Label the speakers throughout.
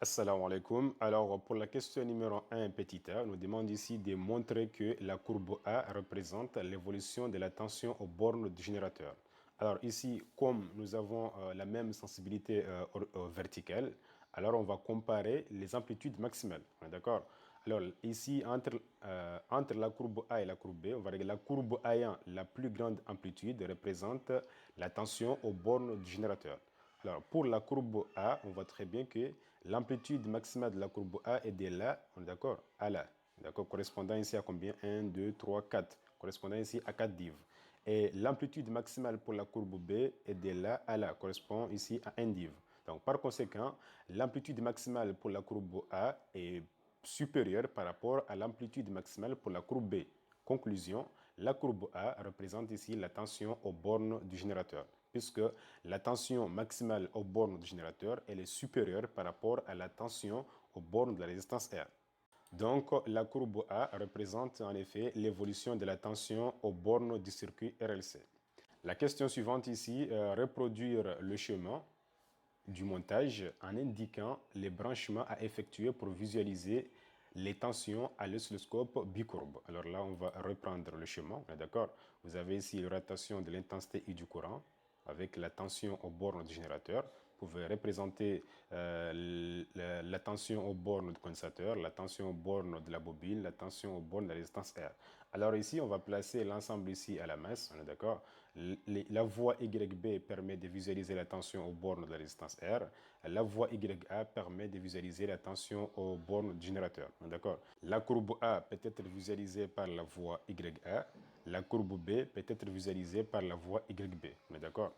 Speaker 1: Assalamu alaikum. Alors, pour la question numéro 1, petit a, nous demande ici de montrer que la courbe A représente l'évolution de la tension aux bornes du générateur. Alors ici, comme nous avons la même sensibilité verticale, alors on va comparer les amplitudes maximales. D'accord? Alors ici, entre la courbe A et la courbe B, on va regarder la courbe ayant la plus grande amplitude représente la tension aux bornes du générateur. Alors, pour la courbe A, on voit très bien que l'amplitude maximale de la courbe A est de là, on est d'accord, à là. D'accord, correspondant ici à combien? 1, 2, 3, 4. Correspondant ici à 4 div. Et l'amplitude maximale pour la courbe B est de là à là, correspond ici à 1 div. Donc, par conséquent, l'amplitude maximale pour la courbe A est supérieure par rapport à l'amplitude maximale pour la courbe B. Conclusion, la courbe A représente ici la tension aux bornes du générateur, puisque la tension maximale aux bornes du générateur elle est supérieure par rapport à la tension aux bornes de la résistance R. Donc, la courbe A représente en effet l'évolution de la tension aux bornes du circuit RLC. La question suivante ici, reproduire le chemin du montage en indiquant les branchements à effectuer pour visualiser les tensions à l'oscilloscope bicourbe. Alors là, on va reprendre le schéma, d'accord? Vous avez ici la rotation de l'intensité I du courant avec la tension aux bornes du générateur. Vous pouvez représenter la tension aux bornes du condensateur, la tension aux bornes de la bobine, la tension aux bornes de la résistance R. Alors ici, on va placer l'ensemble ici à la masse, on est d'accord? La voie YB permet de visualiser la tension aux bornes de la résistance R. La voie YA permet de visualiser la tension aux bornes du générateur, on est d'accord? La courbe A peut être visualisée par la voie YA. La courbe B peut être visualisée par la voie YB, on est d'accord?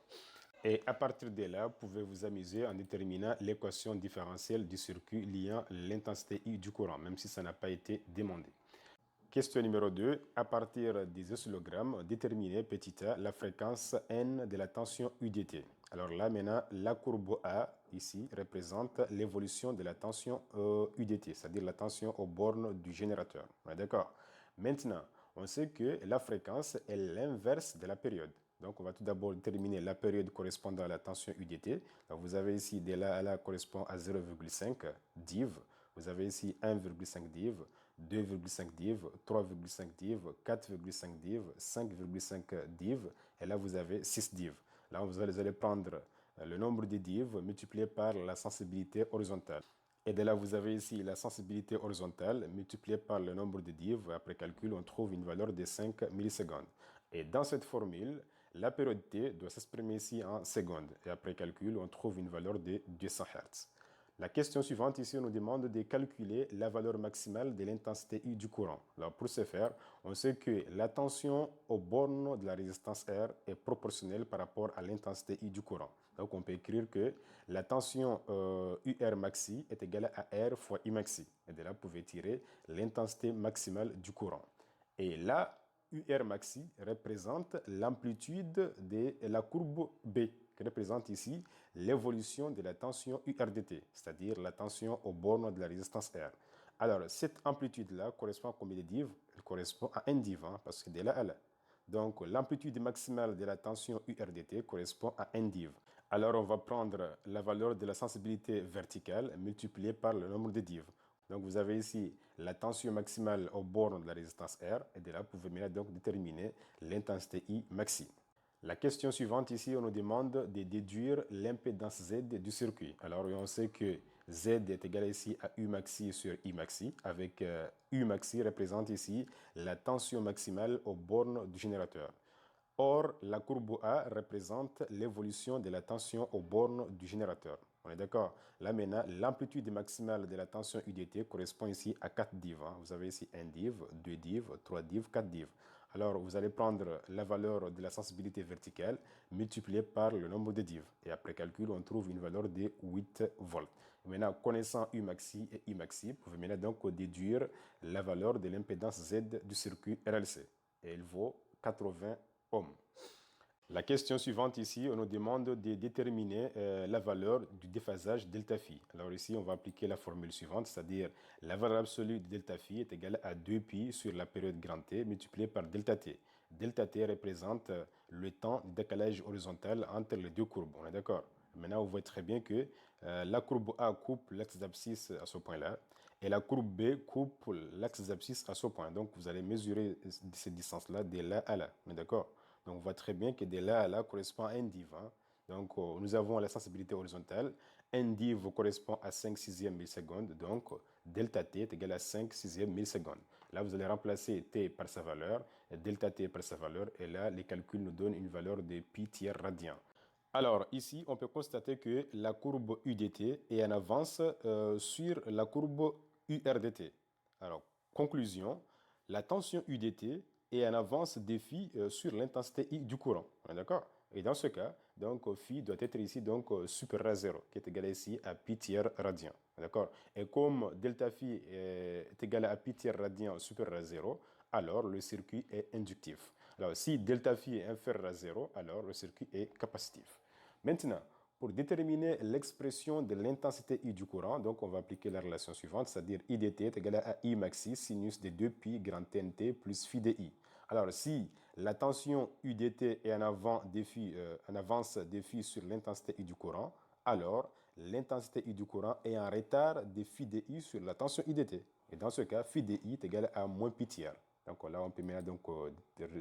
Speaker 1: Et à partir de là, vous pouvez vous amuser en déterminant l'équation différentielle du circuit liant l'intensité I du courant, même si ça n'a pas été demandé. Question numéro 2. À partir des oscillogrammes, déterminez petit a la fréquence N de la tension UDT. Alors là, maintenant, la courbe A, ici, représente l'évolution de la tension UDT, c'est-à-dire la tension aux bornes du générateur. D'accord? Maintenant, on sait que la fréquence est l'inverse de la période. Donc, on va tout d'abord déterminer la période correspondant à la tension UDT. Donc, vous avez ici, de là à là, correspond à 0,5 div. Vous avez ici 1,5 div, 2,5 div, 3,5 div, 4,5 div, 5,5 div. Et là, vous avez 6 div. Là, vous allez prendre le nombre de div multiplié par la sensibilité horizontale. Et de là, vous avez ici la sensibilité horizontale multipliée par le nombre de div. Après calcul, on trouve une valeur de 5 millisecondes. Et dans cette formule, la période T doit s'exprimer ici en secondes. Et après calcul, on trouve une valeur de 200 Hz. La question suivante ici, on nous demande de calculer la valeur maximale de l'intensité I du courant. Alors pour ce faire, on sait que la tension aux bornes de la résistance R est proportionnelle par rapport à l'intensité I du courant. Donc on peut écrire que la tension UR maxi est égale à R fois I maxi. Et de là, vous pouvez tirer l'intensité maximale du courant. Et là, UR maxi représente l'amplitude de la courbe B, qui représente ici l'évolution de la tension URDT, c'est-à-dire la tension aux bornes de la résistance R. Alors, cette amplitude-là correspond à combien de div? Elle correspond à 1 div, parce que de là à là. Donc, l'amplitude maximale de la tension URDT correspond à 1 div. Alors, on va prendre la valeur de la sensibilité verticale multipliée par le nombre de div. Donc, vous avez ici la tension maximale aux bornes de la résistance R, et de là, vous pouvez maintenant donc déterminer l'intensité I maxi. La question suivante ici, on nous demande de déduire l'impédance Z du circuit. Alors, on sait que Z est égal ici à U maxi sur I maxi, avec U maxi représente ici la tension maximale aux bornes du générateur. Or, la courbe A représente l'évolution de la tension aux bornes du générateur. On est d'accord? Là maintenant, l'amplitude maximale de la tension UDT correspond ici à 4 div. Vous avez ici 1 div, 2 div, 3 div, 4 div. Alors, vous allez prendre la valeur de la sensibilité verticale multipliée par le nombre de div. Et après calcul, on trouve une valeur de 8 volts. Maintenant, connaissant U maxi et I maxi, vous pouvez maintenant donc déduire la valeur de l'impédance Z du circuit RLC. Et elle vaut 80 ohms. La question suivante ici, on nous demande de déterminer la valeur du déphasage delta phi. Alors ici, on va appliquer la formule suivante, c'est-à-dire la valeur absolue de delta phi est égale à 2pi sur la période grand T multiplié par delta T. Delta T représente le temps de décalage horizontal entre les deux courbes, on est d'accord? Maintenant, vous voyez très bien que la courbe A coupe l'axe d'abscisse à ce point-là et la courbe B coupe l'axe d'abscisse à ce point. Donc, vous allez mesurer cette distance-là de là à là. On est d'accord? Donc, on voit très bien que de là à là correspond à un div. Hein. Donc, nous avons la sensibilité horizontale. Un div correspond à 5 sixièmes millisecondes. Donc, delta t est égal à 5 sixièmes millisecondes. Là, vous allez remplacer t par sa valeur, delta t par sa valeur. Et là, les calculs nous donnent une valeur de pi tiers radian. Alors, ici, on peut constater que la courbe UDT est en avance sur la courbe URDT. Alors, conclusion, la tension UDT est en avance des phi sur l'intensité I du courant. D'accord? Et dans ce cas, donc, phi doit être ici donc, supérieur à 0, qui est égal ici à pi tiers radian. D'accord? Et comme delta phi est égal à pi tiers radian supérieur à 0, alors le circuit est inductif. Alors, si delta phi est inférieur à 0, alors le circuit est capacitif. Maintenant, pour déterminer l'expression de l'intensité I du courant, donc on va appliquer la relation suivante, c'est-à-dire I dt est égal à I maxi sinus de 2pi grand TNT plus phi de I. Alors, si la tension UDT est en avance des phi sur l'intensité I du courant, alors l'intensité I du courant est en retard des phi de I sur la tension UDT. Et dans ce cas, phi de I est égal à moins pi tiers. Donc là, on peut maintenant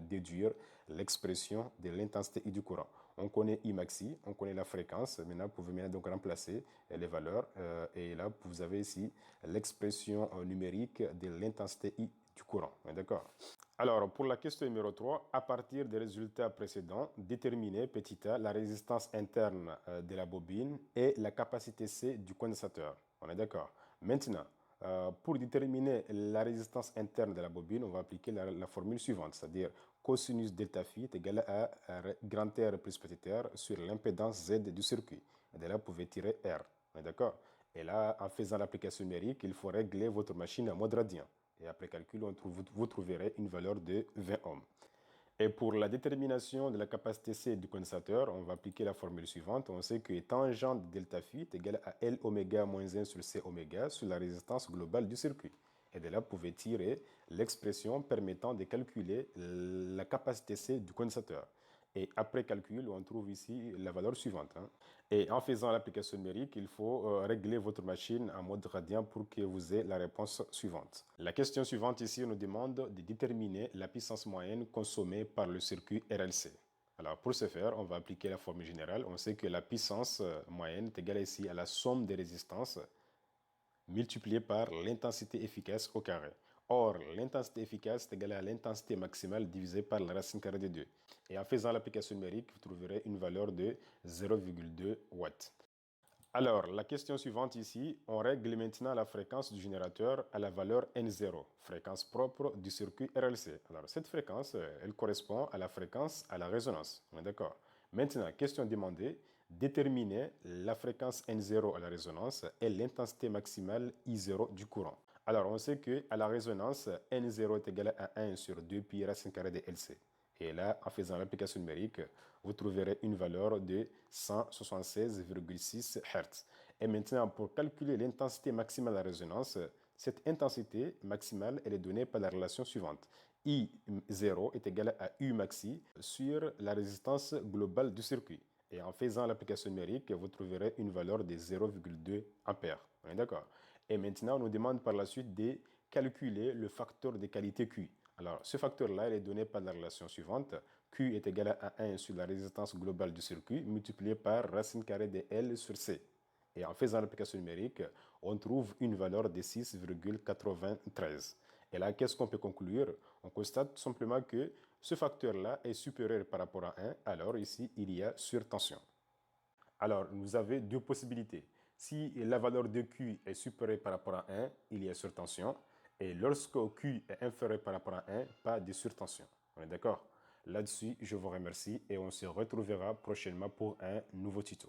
Speaker 1: déduire l'expression de l'intensité I du courant. On connaît I maxi, on connaît la fréquence. Maintenant, vous pouvez maintenant donc remplacer les valeurs. Et là, vous avez ici l'expression numérique de l'intensité I du courant. D'accord? Alors, pour la question numéro 3, à partir des résultats précédents, déterminez petit a la résistance interne de la bobine et la capacité C du condensateur. On est d'accord? Maintenant, pour déterminer la résistance interne de la bobine, on va appliquer la formule suivante, c'est-à-dire cosinus delta phi est égal à grand R plus petit r sur l'impédance Z du circuit. Et de là, vous pouvez tirer R. On est d'accord? Et là, en faisant l'application numérique, il faut régler votre machine en mode radian. Et après calcul, vous trouverez une valeur de 20 ohms. Et pour la détermination de la capacité C du condensateur, on va appliquer la formule suivante. On sait que tangente de delta phi est égal à L oméga moins 1 sur C oméga sur la résistance globale du circuit. Et de là, vous pouvez tirer l'expression permettant de calculer la capacité C du condensateur. Et après calcul, on trouve ici la valeur suivante. Hein. Et en faisant l'application numérique, il faut régler votre machine en mode radian pour que vous ayez la réponse suivante. La question suivante ici nous demande de déterminer la puissance moyenne consommée par le circuit RLC. Alors pour ce faire, on va appliquer la formule générale. On sait que la puissance moyenne est égale ici à la somme des résistances multipliée par l'intensité efficace au carré. Or, l'intensité efficace est égale à l'intensité maximale divisée par la racine carrée de 2. Et en faisant l'application numérique, vous trouverez une valeur de 0,2 watts. Alors, la question suivante ici, on règle maintenant la fréquence du générateur à la valeur N0, fréquence propre du circuit RLC. Alors, cette fréquence, elle correspond à la fréquence à la résonance. On est d'accord? Maintenant, question demandée, déterminer la fréquence N0 à la résonance et l'intensité maximale I0 du courant. Alors, on sait qu'à la résonance, N0 est égal à 1 sur 2 pi racine carrée de LC. Et là, en faisant l'application numérique, vous trouverez une valeur de 176,6 Hz. Et maintenant, pour calculer l'intensité maximale de la résonance, cette intensité maximale elle est donnée par la relation suivante. I0 est égal à U maxi sur la résistance globale du circuit. Et en faisant l'application numérique, vous trouverez une valeur de 0,2 ampères. On est d'accord? Et maintenant, on nous demande par la suite de calculer le facteur de qualité Q. Alors, ce facteur-là, il est donné par la relation suivante. Q est égal à 1 sur la résistance globale du circuit multiplié par racine carrée de L sur C. Et en faisant l'application numérique, on trouve une valeur de 6,93. Et là, qu'est-ce qu'on peut conclure? On constate tout simplement que ce facteur-là est supérieur par rapport à 1. Alors ici, il y a surtension. Alors, vous avez deux possibilités. Si la valeur de Q est supérieure par rapport à 1, il y a surtension. Et lorsque Q est inférieur par rapport à 1, pas de surtension. On est d'accord? Là-dessus, je vous remercie et on se retrouvera prochainement pour un nouveau tuto.